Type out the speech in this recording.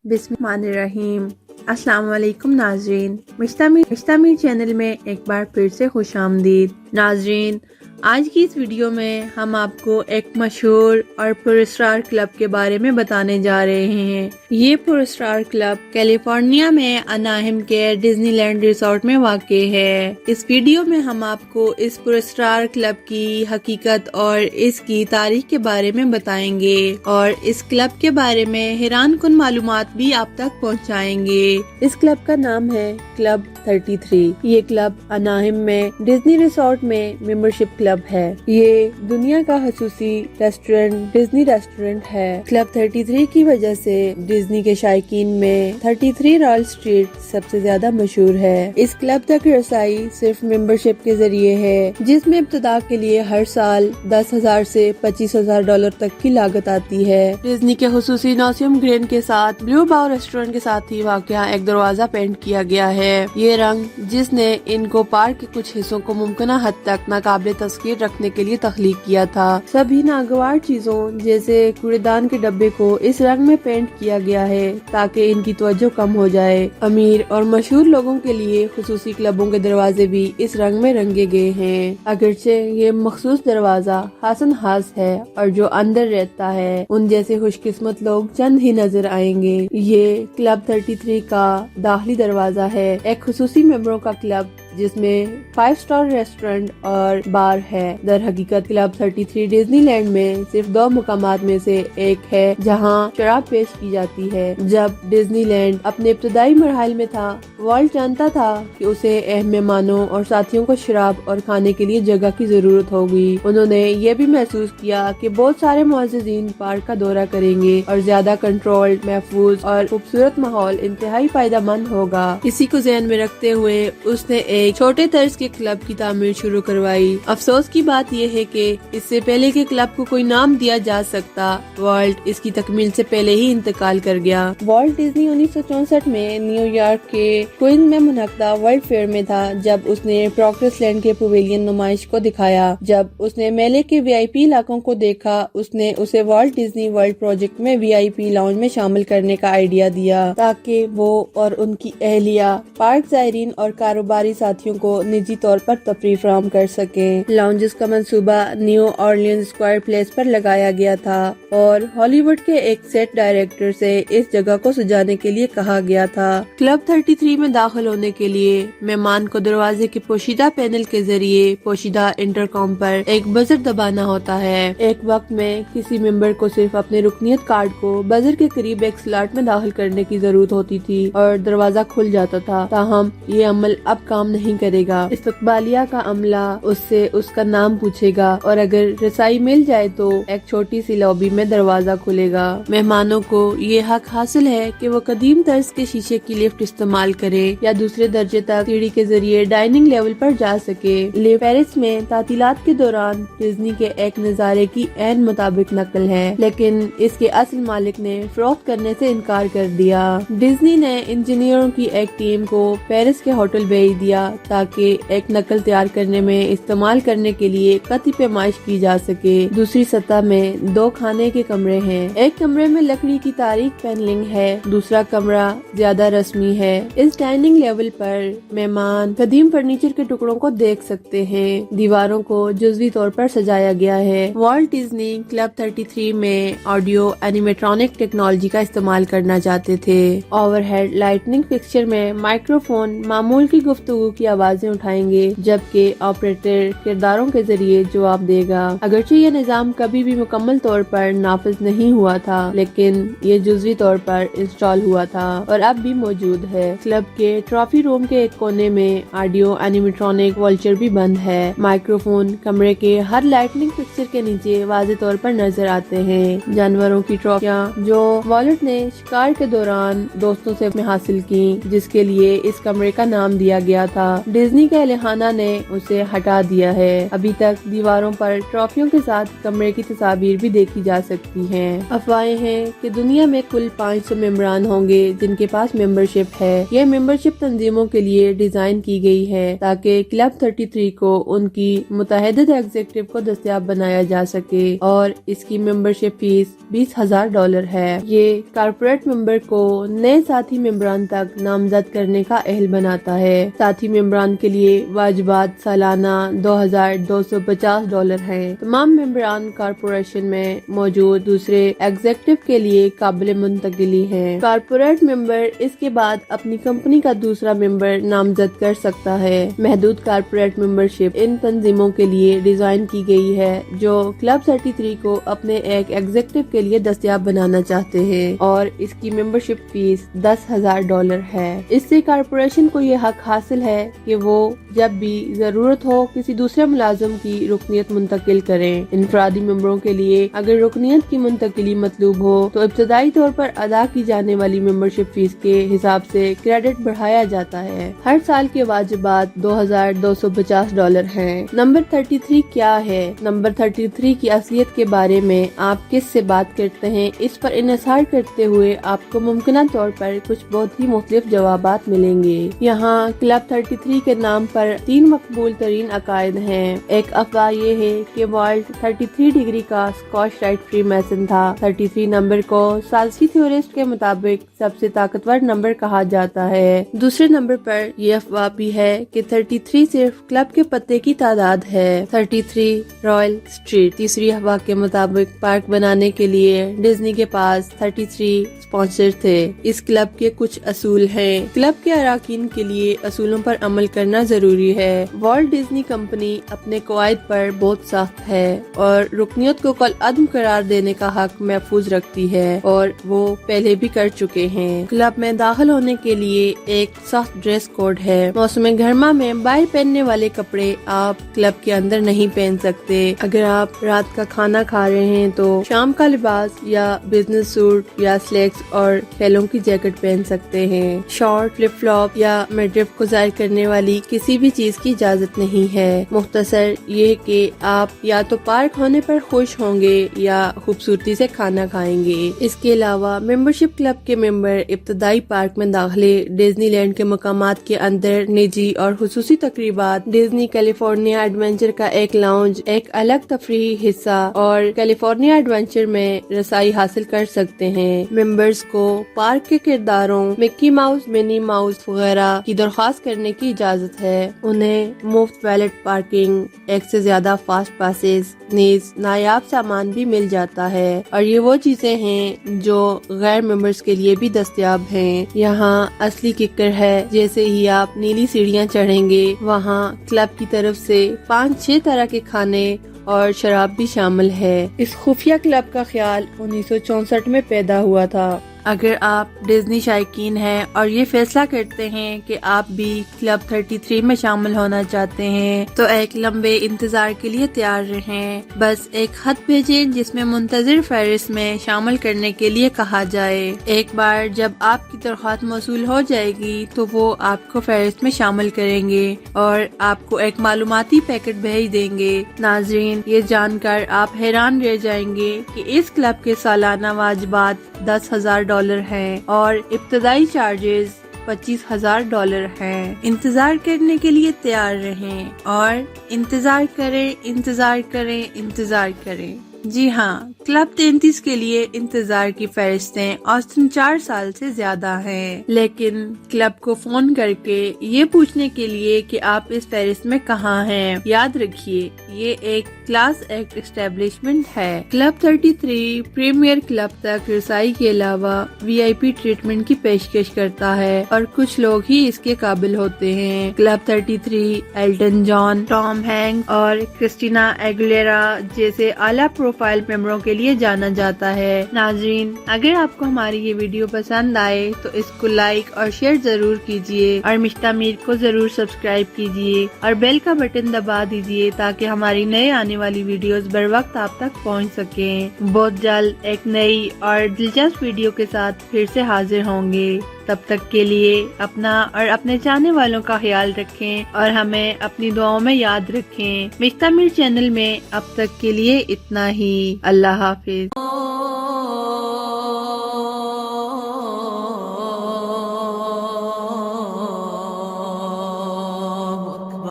बिस्मिल्लाहिर्रहमानिर्रहीम। अस्सलाम वालेकुम नाजरीन, मिश्ता चैनल में एक बार फिर से खुश आमदीद। नाजरीन, आज की इस वीडियो में हम आपको एक मशहूर और पुरस्कार क्लब के बारे में बताने जा रहे हैं। ये पुरस्कार क्लब कैलिफोर्निया में अनाहिम के डिज्नीलैंड रिसोर्ट में वाक़ है। इस वीडियो में हम आपको इस पुरस्कार क्लब की हकीकत और इसकी तारीख के बारे में बताएंगे और इस क्लब के बारे में हैरान कुन मालूमात भी आप तक पहुंचाएंगे। इस क्लब का नाम है क्लब 33। ये क्लब अनाहिम में डिज्नी रिसोर्ट में मेंबरशिप क्लब है। ये दुनिया का खसूसी रेस्टोरेंट डिज्नी रेस्टोरेंट है। क्लब 33 की वजह से डिज्नी के शायकीन में 33 रॉयल स्ट्रीट सबसे ज्यादा मशहूर है। इस क्लब तक रसाई सिर्फ मेंबरशिप के जरिए है, जिसमें इब्तिदा के लिए हर साल 10,000 से $25,000 तक की लागत आती है। डिज्नी के खसूसी नौसियम ग्रीन के साथ ब्लू बाउ रेस्टोरेंट के साथ ही वाक़या एक दरवाजा पेंट किया गया है। ये रंग जिसने इनको पार्क के कुछ हिस्सों को मुमकिना हद तक नाकाबिले तस्कीर रखने के लिए तख्लीक किया था। सभी नागवार चीजों जैसे कूड़ेदान के डब्बे को इस रंग में पेंट किया गया है ताकि इनकी तवज्जो कम हो जाए। अमीर और मशहूर लोगों के लिए खुसूसी क्लबों के दरवाजे भी इस रंग में रंगे गए हैं। अगरचे ये मखसूस दरवाजा हासन हास है और जो अंदर रहता है उन जैसे खुशकिस्मत लोग चंद ही नजर आएंगे। ये क्लब 33 का दाखिली दरवाजा है, एक खुसूसी मेंबरों का क्लब जिसमें 5 स्टार रेस्टोरेंट और बार है। दर हकीकत क्लब 33 डिज्नीलैंड में सिर्फ 2 मुकामात में से एक है जहां शराब पेश की जाती है। जब डिज्नीलैंड अपने इब्तदाई मरहल में था, वॉल्ट जानता था कि उसे अहम मेहमानों और साथियों को शराब और खाने के लिए जगह की जरूरत होगी। उन्होंने ये भी महसूस किया कि बहुत सारे मुअज़्ज़िज़ीन पार्क का दौरा करेंगे और ज्यादा कंट्रोल्ड, महफूज और खूबसूरत माहौल इंतहाई फायदेमंद होगा। इसी को ज़हन में रखते हुए उसने एक छोटे तर्ज के क्लब की तामीर शुरू करवाई। अफसोस की बात यह है कि इससे पहले के क्लब को कोई नाम दिया जा सकता, वॉल्ट इसकी तकमील से पहले ही इंतकाल कर गया। वॉल्ट डिज्नी 1964 में न्यूयॉर्क के क्वींस में मुनक्किदा वर्ल्ड फेयर में था जब उसने प्रोग्रेस लैंड के पवेलियन नुमाइश को दिखाया। जब उसने मेले के VIP इलाकों को देखा, उसने उसे वॉल्ट डिज्नी वर्ल्ड प्रोजेक्ट में VIP लाउंज में शामिल करने का आइडिया दिया ताकि वो और उनकी अहलिया पार्क ज़ायरीन और कारोबारी साथियों को निजी तौर पर तफरीह फराहम कर सके। लाउंजेस का मंसूबा न्यू ऑरलियंस स्क्वायर प्लेस पर लगाया गया था और हॉलीवुड के एक सेट डायरेक्टर से इस जगह को सजाने के लिए कहा गया था। क्लब 33 में दाखिल होने के लिए मेहमान को दरवाजे के पोशीदा पैनल के जरिए पोशीदा इंटरकॉम पर एक बजर दबाना होता है। एक वक्त में किसी मेंबर को सिर्फ अपने रुकनियत कार्ड को बजर के करीब एक स्लॉट में दाखिल करने की जरूरत होती थी और दरवाजा खुल जाता था। ताहम ये अमल अब काम नहीं करेगा। इस्तकबालिया का अमला उससे उसका नाम पूछेगा और अगर रसाई मिल जाए तो एक छोटी सी लॉबी में दरवाजा खुलेगा। मेहमानों को ये हक हासिल है कि वो कदीम तर्ज के शीशे की लिफ्ट इस्तेमाल करे या दूसरे दर्जे तक सीढ़ी के जरिए डाइनिंग लेवल पर जा सके। लिफ्ट पेरिस में तातीलात के दौरान डिज्नी के एक नजारे की ऐन मुताबिक नकल है, लेकिन इसके असल मालिक ने फरोख्त करने से इनकार कर दिया। डिज्नी ने इंजीनियरों की एक टीम को पेरिस के होटल भेज दिया ताकि एक नकल तैयार करने में इस्तेमाल करने के लिए कती पैमाइश की जा सके। दूसरी सतह में 2 खाने के कमरे हैं। एक कमरे में लकड़ी की तारीख पैनलिंग है, दूसरा कमरा ज्यादा रस्मी है। इस डाइनिंग लेवल पर मेहमान कदीम फर्नीचर के टुकड़ों को देख सकते हैं। दीवारों को जुज़वी तौर पर सजाया गया है। वॉल्ट डिज्नी क्लब 33 में ऑडियो एनिमेट्रॉनिक टेक्नोलॉजी का इस्तेमाल करना चाहते थे। ओवरहेड लाइटनिंग फिक्सचर में माइक्रोफोन मामूल की गुफ्तगू की आवाजें उठाएंगे जबकि ऑपरेटर किरदारों के जरिए जवाब देगा। अगरचे ये निजाम कभी भी मुकम्मल तौर पर नाफिज नहीं हुआ था, लेकिन ये जुज़वी तौर पर इंस्टॉल हुआ था और अब भी मौजूद है। क्लब के ट्रॉफी रूम के एक कोने में ऑडियो एनिमेट्रॉनिक वॉल्चर भी बंद है। माइक्रोफोन कमरे के हर लाइटनिंग फिक्सचर के नीचे वाज़े तौर पर नजर आते हैं। जानवरों की ट्रॉफियां जो वॉलेट ने शिकार के दौरान दोस्तों से हासिल की, जिसके लिए इस कमरे का नाम दिया गया था। تھا، ڈزنی کے اہل خانہ نے اسے ہٹا دیا ہے۔ ابھی تک دیواروں پر ٹرافیوں کے ساتھ کمرے کی تصاویر بھی دیکھی جا سکتی ہیں۔ افواہیں ہیں کہ دنیا میں کل 500 ممبران ہوں گے جن کے پاس ممبرشپ ہے۔ یہ ممبرشپ تنظیموں کے لیے ڈیزائن کی گئی ہے تاکہ کلب 33 کو ان کی متعدد ایگزیکٹو کو دستیاب بنایا جا سکے، اور اس کی ممبرشپ فیس $20,000 ہے۔ یہ کارپوریٹ ممبر کو نئے ساتھی ممبران تک نامزد کرنے کا اہل بناتا ہے۔ ساتھی ممبران کے لیے واجبات سالانہ $2,250 ہیں۔ تمام ممبران کارپوریشن میں موجود دوسرے ایگزیکٹو کے لیے قابل منتقلی ہیں۔ کارپوریٹ ممبر اس کے بعد اپنی کمپنی کا دوسرا ممبر نامزد کر سکتا ہے۔ محدود کارپوریٹ ممبرشپ ان تنظیموں کے لیے ڈیزائن کی گئی ہے جو کلب 33 کو اپنے ایک ایگزیکٹو کے لیے دستیاب بنانا چاہتے ہیں، اور اس کی ممبرشپ فیس $10,000 ہے۔ اس سے کارپوریشن کو یہ حق حاصل ہے کہ وہ جب بھی ضرورت ہو کسی دوسرے ملازم کی رکنیت منتقل کریں۔ انفرادی ممبروں کے لیے اگر رکنیت کی منتقلی مطلوب ہو تو ابتدائی طور پر ادا کی جانے والی ممبرشپ فیس کے حساب سے کریڈٹ بڑھایا جاتا ہے۔ ہر سال کے واجبات $2,250 ہیں۔ نمبر 33 کیا ہے؟ نمبر 33 کی اصلیت کے بارے میں آپ کس سے بات کرتے ہیں، اس پر انحصار کرتے ہوئے آپ کو ممکنہ طور پر کچھ بہت ہی مختلف جوابات ملیں گے۔ یہاں کلب 33 کے نام پر 3 مقبول ترین عقائد ہیں۔ ایک افواہ یہ ہے کہ والٹ 33 ڈگری کا اسکاچ رائٹ فری میسن تھا۔ 33 نمبر کو سالسی تھیورسٹ کے مطابق سب سے طاقتور نمبر کہا جاتا ہے۔ دوسرے نمبر پر یہ افواہ بھی ہے کہ 33 صرف کلب کے پتے کی تعداد ہے۔ 33 رائل اسٹریٹ۔ تیسری افواہ کے مطابق پارک بنانے کے لیے ڈزنی کے پاس 33 اسپانسر تھے۔ اس کلب کے کچھ اصول ہیں۔ کلب کے اراکین کے لیے اصولوں پر عمل کرنا ضروری ہے۔ والٹ ڈزنی کمپنی اپنے قواعد پر بہت سخت ہے اور رکنیت کو کالعدم قرار دینے کا حق محفوظ رکھتی ہے، اور وہ پہلے بھی کر چکے ہیں۔ کلب میں داخل ہونے کے لیے ایک سخت ڈریس کوڈ ہے۔ موسم گرما میں باہر پہننے والے کپڑے آپ کلب کے اندر نہیں پہن سکتے۔ اگر آپ رات کا کھانا کھا رہے ہیں تو شام کا لباس یا بزنس سوٹ یا سلیکس اور کھیلوں کی جیکٹ پہن سکتے ہیں۔ شارٹ، فلپ فلاپ یا میڈرف کو ظاہر کرنے والی کسی بھی چیز کی اجازت نہیں ہے۔ مختصر یہ کہ آپ یا تو پارک ہونے پر خوش ہوں گے یا خوبصورتی سے کھانا کھائیں گے۔ اس کے علاوہ ممبرشپ کلب کے ممبر ابتدائی پارک میں داخلے، ڈزنی لینڈ کے مقامات کے اندر نجی اور خصوصی تقریبات، ڈزنی کیلیفورنیا ایڈونچر کا ایک لاؤنج، ایک الگ تفریحی حصہ اور کیلیفورنیا ایڈونچر میں رسائی حاصل کر سکتے ہیں۔ ممبرز کو پارک کے کرداروں مکی ماؤس، منی ماؤس وغیرہ کی درخواست کرنے کی اجازت ہے۔ انہیں مفت ویلٹ پارکنگ، ایک سے زیادہ فاسٹ پاسز، نیز نایاب سامان بھی مل جاتا ہے، اور یہ وہ چیزیں ہیں جو غیر ممبرز کے لیے بھی دستیاب ہیں۔ یہاں اصلی ککر ہے، جیسے ہی آپ نیلی سیڑھیاں چڑھیں گے وہاں کلب کی طرف سے 5-6 طرح کے کھانے اور شراب بھی شامل ہے۔ اس خفیہ کلب کا خیال 1964 میں پیدا ہوا تھا۔ اگر آپ ڈزنی شائقین ہیں اور یہ فیصلہ کرتے ہیں کہ آپ بھی کلب 33 میں شامل ہونا چاہتے ہیں تو ایک لمبے انتظار کے لیے تیار رہیں۔ بس ایک خط بھیجیں جس میں منتظر فہرست میں شامل کرنے کے لیے کہا جائے۔ ایک بار جب آپ کی درخواست موصول ہو جائے گی تو وہ آپ کو فہرست میں شامل کریں گے اور آپ کو ایک معلوماتی پیکٹ بھیج دیں گے۔ ناظرین، یہ جان کر آپ حیران رہ جائیں گے کہ اس کلب کے سالانہ واجبات $10,000 ہیں اور ابتدائی چارجز $25,000 ہیں۔ انتظار کرنے کے لیے تیار رہیں اور انتظار کریں، انتظار کریں، انتظار کریں۔ جی ہاں، کلب 33 کے لیے انتظار کی فہرستیں اوسطاً 4 سال سے زیادہ ہیں، لیکن کلب کو فون کر کے یہ پوچھنے کے لیے کہ آپ اس فہرست میں کہاں ہیں، یاد رکھیے یہ ایک کلاس ایکٹ اسٹیبلشمنٹ ہے۔ کلب 33 پریمیئر کلب تک رسائی کے علاوہ VIP ٹریٹمنٹ کی پیشکش کرتا ہے اور کچھ لوگ ہی اس کے قابل ہوتے ہیں۔ کلب 33 ایلٹن جان، ٹام ہینک اور کرسٹینا ایگولیرا جیسے اعلیٰ پروفائل ممبروں کے لیے جانا جاتا ہے۔ ناظرین، اگر آپ کو ہماری یہ ویڈیو پسند آئے تو اس کو لائک اور شیئر ضرور کیجیے اور مشتاق میر کو ضرور سبسکرائب کیجیے اور بیل کا بٹن دبا دیجیے تاکہ ہماری نئے آنے والی ویڈیوز بر وقت آپ تک پہنچ سکیں۔ بہت جلد ایک نئی اور دلچسپ ویڈیو کے ساتھ پھر سے حاضر ہوں گے۔ تب تک کے لیے اپنا اور اپنے چاہنے والوں کا خیال رکھیں اور ہمیں اپنی دعاؤں میں یاد رکھیں۔ مشتہ میر چینل میں اب تک کے لیے اتنا ہی۔ اللہ حافظ۔